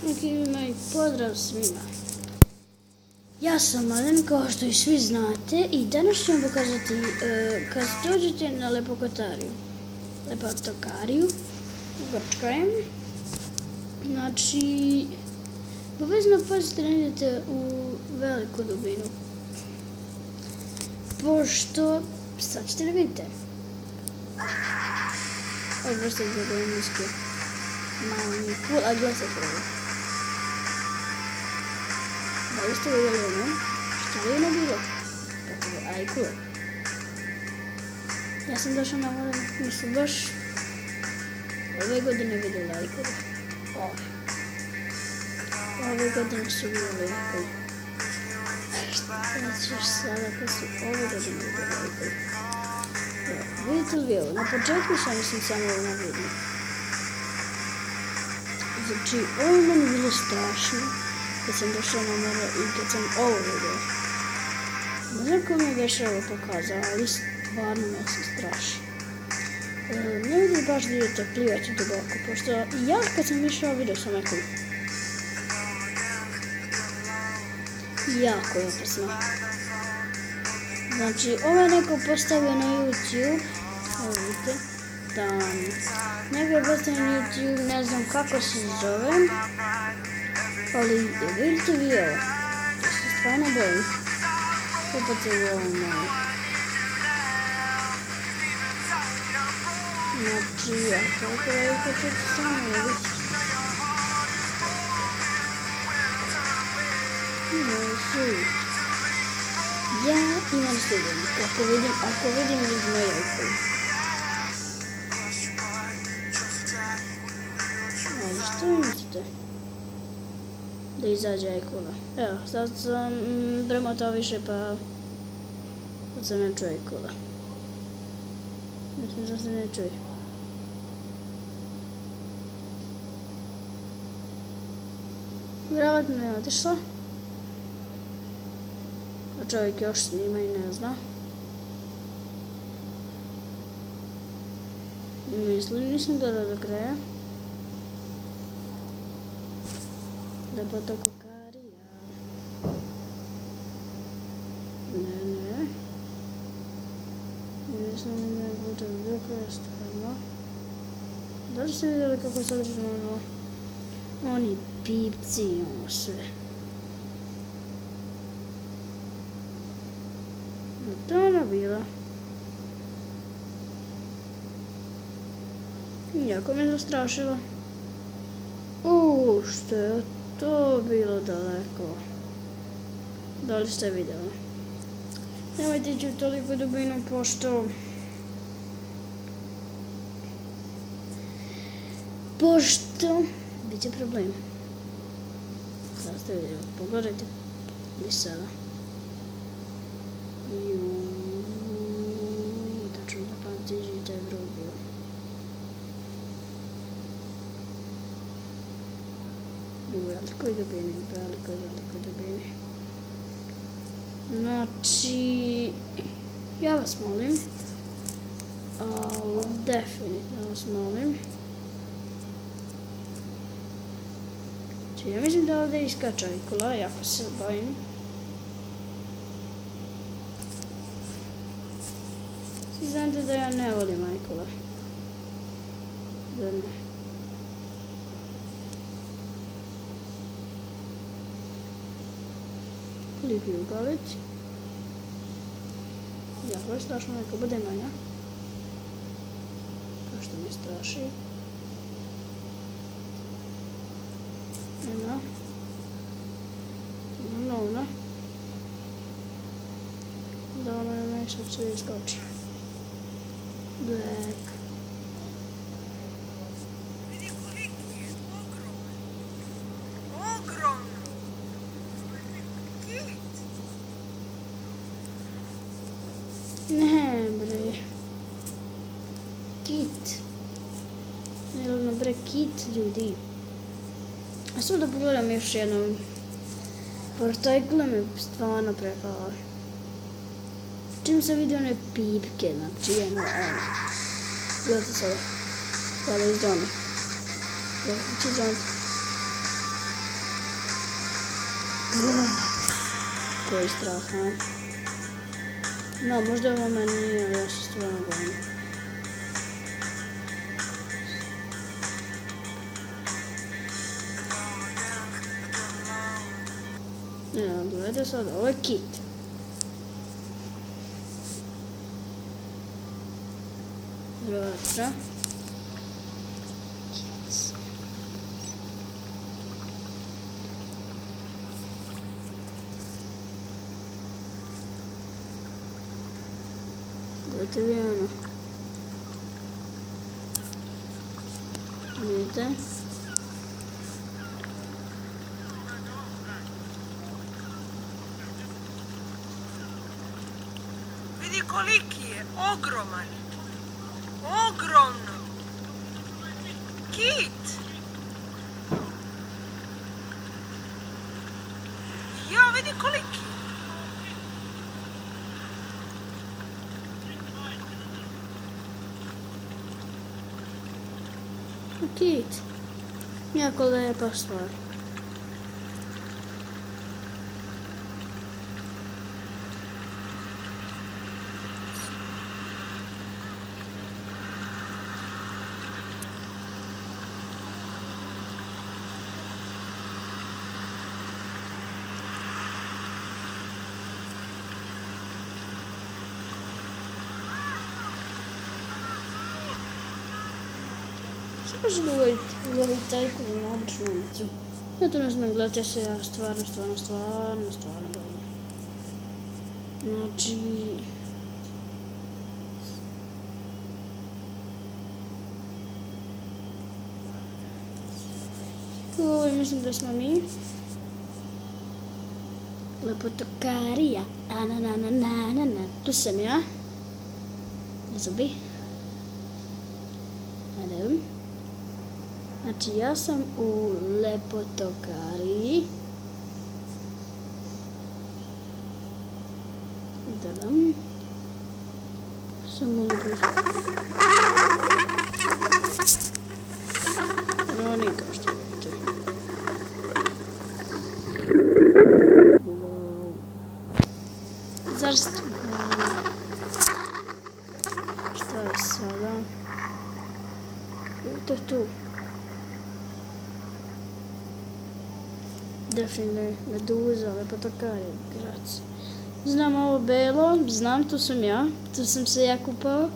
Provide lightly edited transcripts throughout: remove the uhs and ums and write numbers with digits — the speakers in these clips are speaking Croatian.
Neki imaju pozdrav svima. Ja sam Mladen, kao što i svi znate, i danas ću vam pokazati kad dođete na Lepotokariju, u Grčkoj. Znači, obavezno pazite da idete u veliku dubinu. Pošto, sad ćete da vidite. Ovo vrste izgledaju niske. Malo mi cool, a gledajte prvo. Da li ste vidjeli ono? Šta li ono bilo? Kako je ajkule. Ja sam došla na more, mislim baš ove godine vidjeli ajkule. Ove godine su vidjeli ajkule. Šta ćeš sada kad su ove godine vidjeli ajkule? Vidite li vi ovo? Na početku sam samo ovo vidio. Znači, ovo je meni bilo strašno kad sam došla na more i kad sam ovo vidio. Ne znam ko mi je već ovo pokazao, ali stvarno me se straši. Ne vidim baš da idete plivati duboko, pošto ja kad sam išao vidio sam neko jako je opasno. Znači, ovo je neko postavio na YouTube, evo vidite, neko je postavio na YouTube, ne znam kako se zove, ali vidite vi ovo, ja se stvarno bojim. Opet je ovo malo. Znači, ja kako veliko ćete samo vidjeti. Ja imam sljedeći, ako vidim vidimo jajku. Ali što mislite? Da izađe jajkula. Evo, sad sam premotao više pa sad se ne čuje jajkula. Mislim da se ne čuje. Vjerojatno je otišla. A čovjek još snima i ne zna. Nisam gledala do kraja. Lepotokarija. Ne. Nisam gledala do kraja stvarno. Da li ste vidjeli kako se lično oni pipci i ono sve. To je ona bila. Jako me zastrašila. Što je to bilo daleko. Da li ste vidjeli? Nemojte ići u toliko dubinu, pošto bit će problem. Sada ste vidjeli, pogledajte. I sada. Tačno da pamtiš taj broj bio. U velikoj dubini. Znači, ja vas molim, definitivno vas molim. Znači, ja mislim da ovdje iskače ajkula, jako se bojim. Znate da ja ne volim ajkula. Da ne. Lijepi ugalić. Jako je strašno, neka bude manja. Kao što me straši. Eno. Ona. Da ona je nešto sve iskoči. Black. Ne bre. Kit. Naravno bre kit ljudi. A sad da pogledam još jednom. Pošto ajkula me stvarno prepala. Čim sam vidio one pipke, znači jedno ono. Gledajte sada. Sada iz doma. Gledajte iz doma. Koji strah, a? No, možda ovo meni nije, ja se stvarno bojim. Evo, gledaj sad, ovo je kit. Vatra. Dajte vi ono. Vidite? Vidi koliki je, ogroman. Ogromno. Kit. Ja, vidi koliki. Kit. Jako lepa stvar. Što može govoriti taj koji ima običnu ulicu? Ja to ne znam, gledajte se, ja stvarno bojim. Znači... Ovo mislim da smo mi. Lepotokarija. Tu sam ja. Zubi. Adem. Znači ja sam u Lepotokariji. Dadam. Samo Roni kao što vidite. Zašto? Šta je sada? To je tu. Definitivno Meduza, Lepotokarija, Grac. Znam ovo belo, znam, tu sam ja. Tu sam se ja kupao.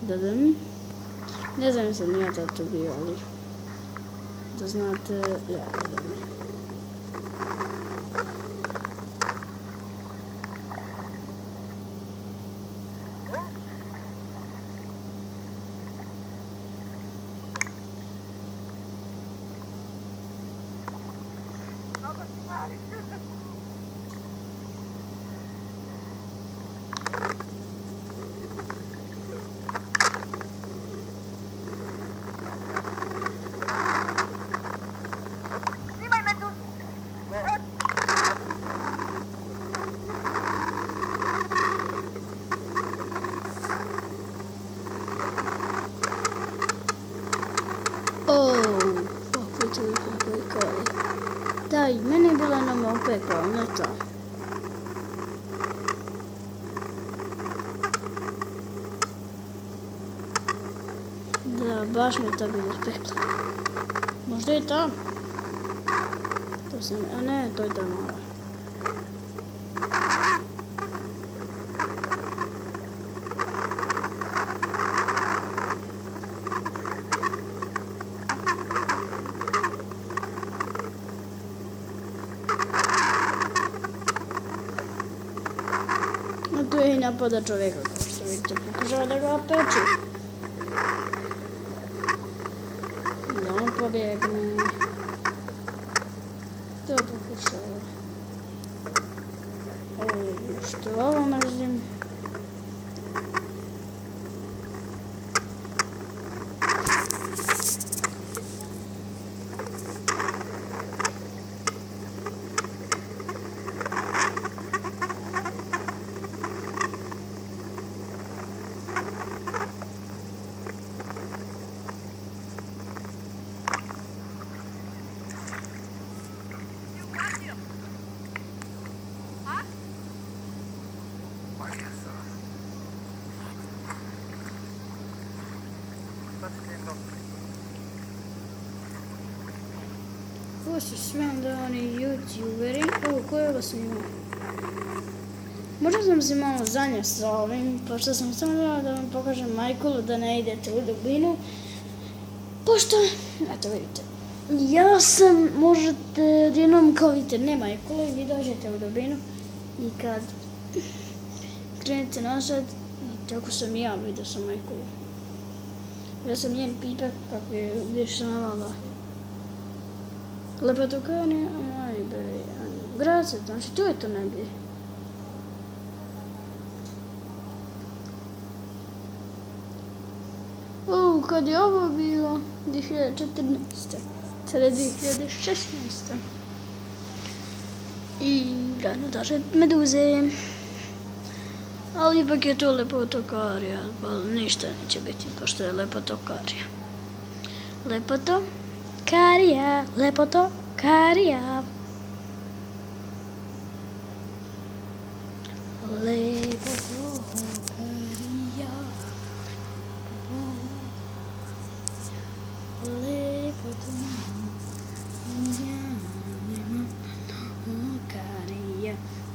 Dadam. Ne znam sam ja tad tu bio, ali... Da znate, ja dadam. Da, i mene je bila nama opekla, ne to. Da, baš mi je to bilo opekla. Možda je to. To sam, a ne, to je to mala. Tu je i napada čovjeka, kao što vidite, pokušava da ga opeče. Da on pobjegne. To pokušava. Što ovo mrzim? Ovo su sve onda oni youtuberi. Ovo, ko je ovo snimao? Možda sam se malo zanio sa ovim, pošto sam samo da vam pokažem Michaelu da ne idete u dubinu. Pošto, eto vidite, ja sam, možete odjednom kao vidite, ne Michaelu i vi dođete u dubinu i kad krenete nazad, tako sam ja vidio sam Michaelu. Ja sam njen pipak kako je objašnjavala. Lepotokanja, ajde, Grace, znači to je to negdje. Kad je ovo bilo 2014. Sada je 2016. I gledam daže meduze. Ali ipak je to lepotokarija, pa ništa neće biti pošto je lepotokarija. Lepotokarija, lepotokarija.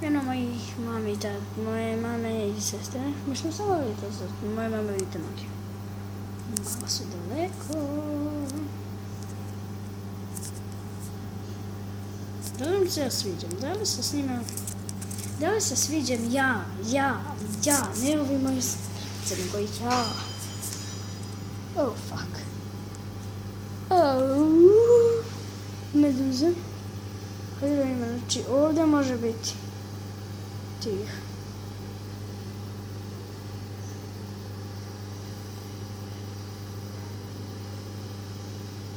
Jedno mojih mami i moje mame i sestre, mi smo samo vidjeti, moje mame vidite noge. Mama su daleko. Da li se ja sviđam? Da li se s njima... Da li se sviđam ja, ne ovi moji srce, nego ja. Oh, fuck. Meduze. Hajde da ima, znači ovdje može biti tih.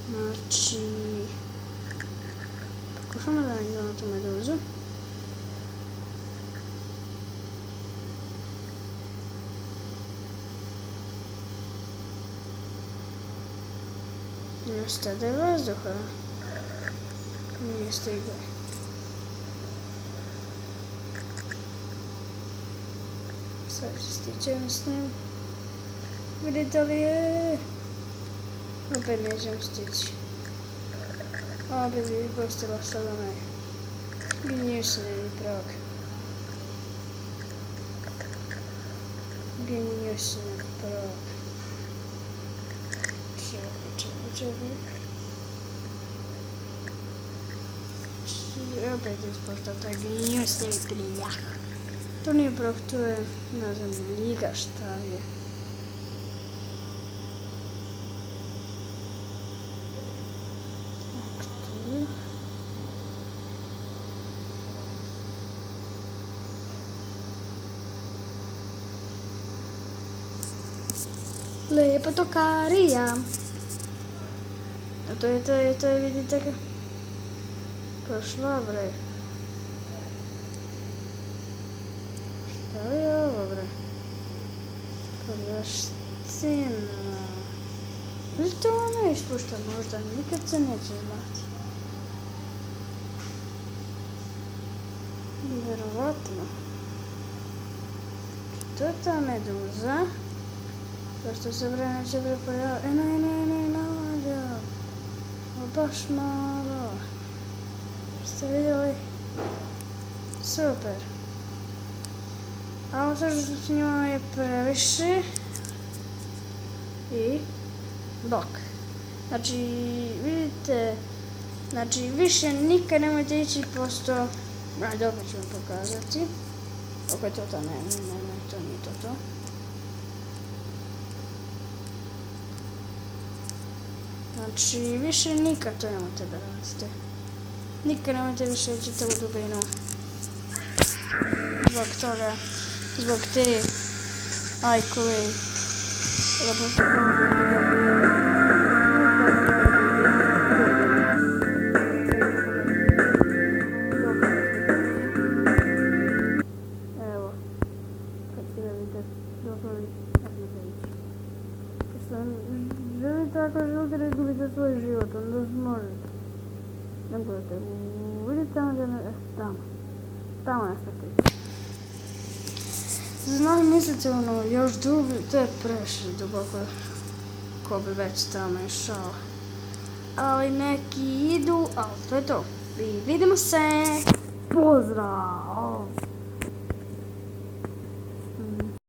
Znači, pokušamo da nađemo na tu meduzu. Ne stade vazduha. Nije stigao. Sad se stičem s njim. Vidite li je? Opet nećem stići. Opet bi postala sada me. Gnjušeni prag. Gnjušeni prag. Čekaj. Opet ispoštao taj gnjušeni prljak. To nije prag, to je, ne znam, liga šta je. Lepotokarija. A to je, vidite ga. Prošla bre. Šta je ovo bre? Prvaština. Ili to ona ispušta možda, nikad se neće znati. Vjerovatno. To je ta meduza. Zašto se bre neće bre pojaviti? Ne, nađa. Baš malo. Ste vidjeli? Super. A ovo što s njima je previše. I bok. Znači, vidite, znači više nikad nemojte ići posto. Ajde, opet ću vam pokazati. Opet to ne, to nije to. Znači, više nikad to nemojte da radite. Nikad nemojte više ići u dubinu. Zbog toga, zbog te ajkove. Evo, kad si vidite, doprali, želite ako želite da izgubite svoj život, onda možete. Ne budete, vidite tamo gdje tamo nastavite. Znam, mislite ono, još dublje, to je previše duboko. ko bi već tamo išao. Ali neki idu, ali to je to. I vidimo se. Pozdrav!